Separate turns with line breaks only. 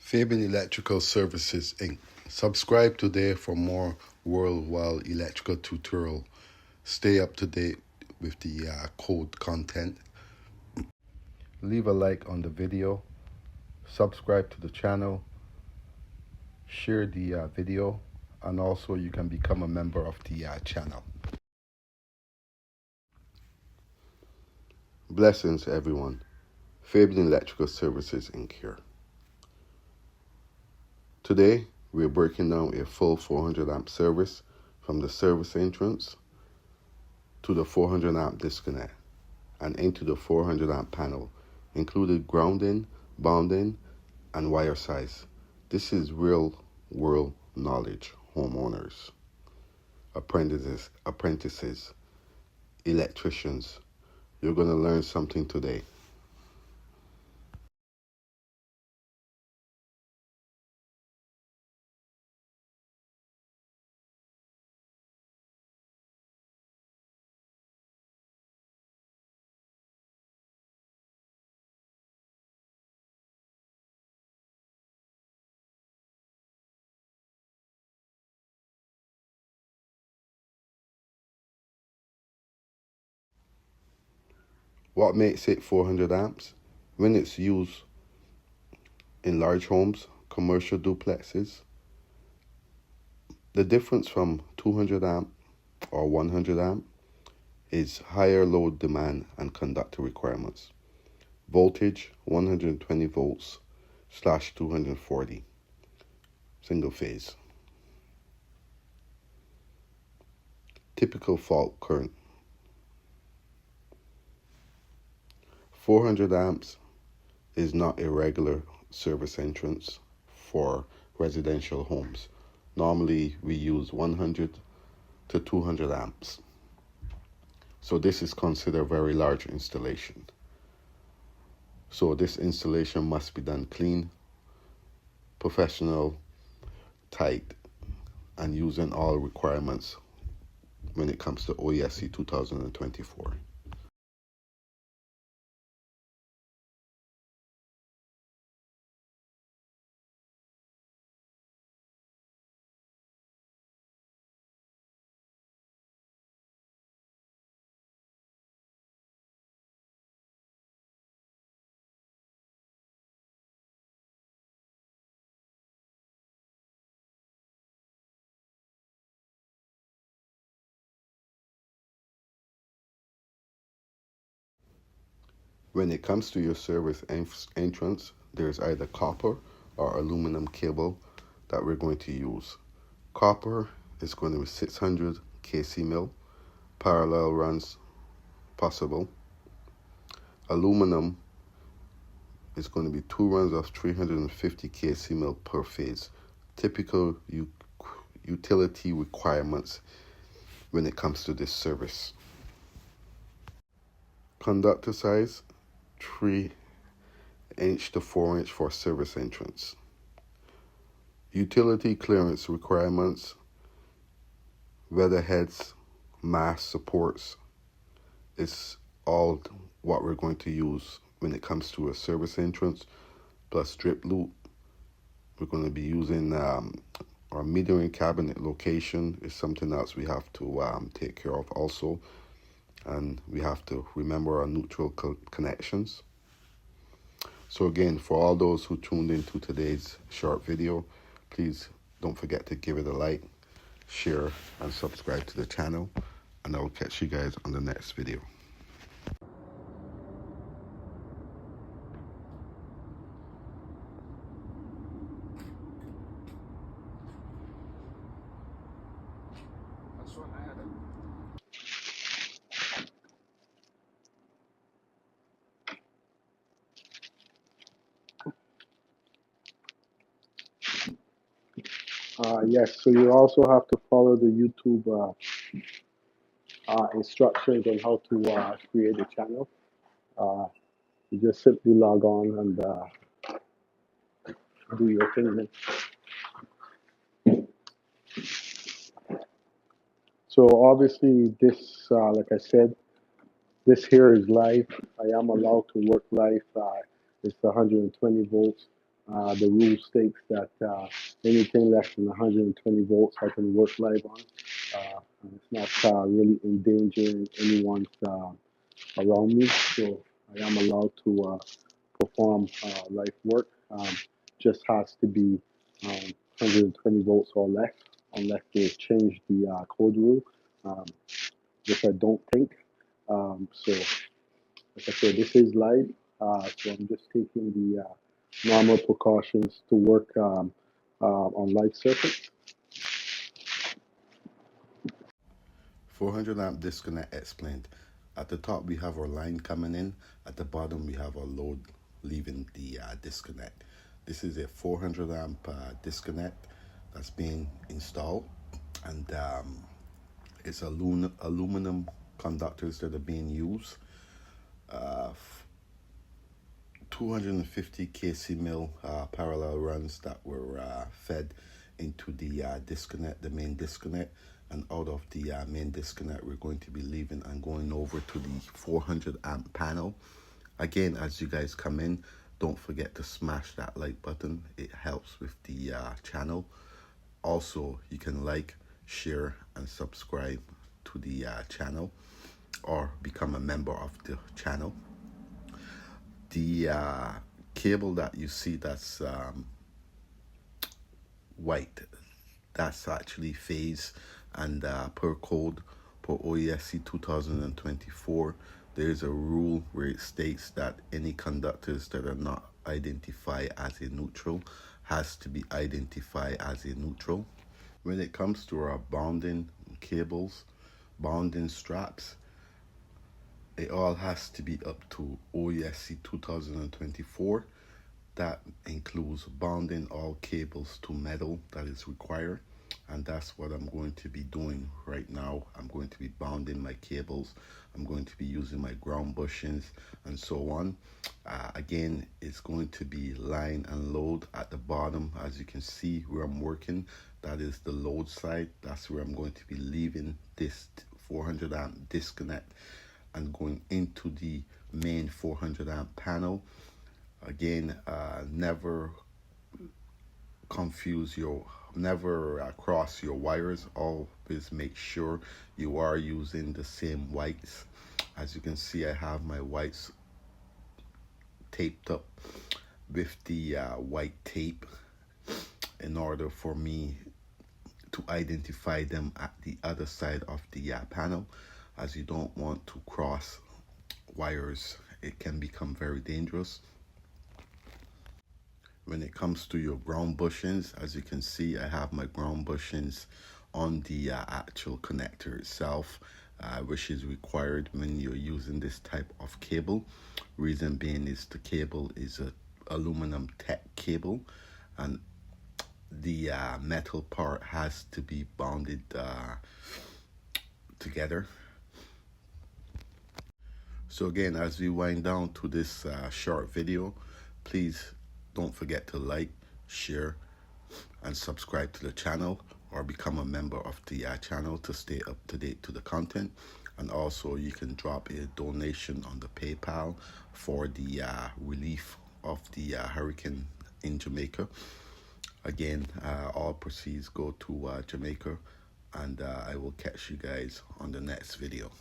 Fabian Electrical Services Inc. Subscribe today for more worldwide electrical tutorial. Stay up to date with the code content. Leave a like on the video. Subscribe to the channel. Share the video. And also you can become a member of the channel. Blessings everyone. Fabian Electrical Services Inc. here. Today, we're breaking down a full 400 amp service from the service entrance to the 400 amp disconnect and into the 400 amp panel, including grounding, bonding, and wire size. This is real world knowledge, homeowners, apprentices, electricians. You're going to learn something today. What makes it 400 amps? When it's used in large homes, commercial duplexes, the difference from 200 amp or 100 amp is higher load demand and conductor requirements. Voltage 120 volts / 240, single phase. Typical fault current. 400 amps is not a regular service entrance for residential homes. Normally we use 100 to 200 amps. So this is considered a very large installation. So this installation must be done clean, professional, tight, and using all requirements when it comes to OESC 2024. When it comes to your service entrance, there's either copper or aluminum cable that we're going to use. Copper is going to be 600 kc mil, parallel runs possible. Aluminum is going to be 2 runs of 350 kc mil per phase. Typical utility requirements when it comes to this service. Conductor size 3" to 4" for service entrance. Utility clearance requirements, weatherheads, mast supports is all what we're going to use when it comes to a service entrance, plus strip loop. We're going to be using our metering cabinet location is something else we have to take care of also. And we have to remember our neutral connections. So again, for all those who tuned into today's short video, please don't forget to give it a like, share, and subscribe to the channel. And I'll catch you guys on the next video.
Yes, so you also have to follow the YouTube instructions on how to create a channel. You just simply log on and do your thing. So obviously this, like I said, this here is live. I am allowed to work live. It's 120 volts The rule states that anything less than 120 volts I can work live on. And it's not really endangering anyone's around me, so I am allowed to perform live work. Just has to be 120 volts or less, unless they change the code rule, which I don't think. So, like I said, this is live, so I'm just taking the normal precautions to work on live circuits.
400 amp disconnect explained. At the top we have our line coming in. At the bottom we have our load leaving the disconnect. This is a 400 amp disconnect that's being installed, and it's aluminum conductors that are being used. 250 kc mil parallel runs that were fed into the disconnect, the main disconnect, and out of the main disconnect we're going to be leaving and going over to the 400 amp panel. Again, as you guys come in, don't forget to smash that like button. It helps with the channel. Also, you can like, share, and subscribe to the channel, or become a member of the channel. The cable that you see that's white, that's actually phase, and per code, per OESC 2024, there's a rule where it states that any conductors that are not identified as a neutral has to be identified as a neutral. When it comes to our bonding cables, bonding straps, it all has to be up to OESC 2024. That includes bonding all cables to metal that is required, and that's what I'm going to be doing right now. I'm going to be bonding my cables. I'm going to be using my ground bushings and so on. Again, it's going to be line and load at the bottom. As you can see where I'm working, that is the load side. That's where I'm going to be leaving this 400 amp disconnect and going into the main 400 amp panel. Again, never cross your wires. Always make sure you are using the same whites. As you can see, I have my whites taped up with the white tape in order for me to identify them at the other side of the panel, as you don't want to cross wires. It can become very dangerous. When it comes to your ground bushings, as you can see, I have my ground bushings on the actual connector itself, which is required when you're using this type of cable. Reason being is the cable is a aluminum tech cable, and the metal part has to be bonded together. So again, as we wind down to this short video, please don't forget to like, share, and subscribe to the channel, or become a member of the channel to stay up to date to the content. And also you can drop a donation on the PayPal for the relief of the hurricane in Jamaica. Again, all proceeds go to Jamaica, and I will catch you guys on the next video.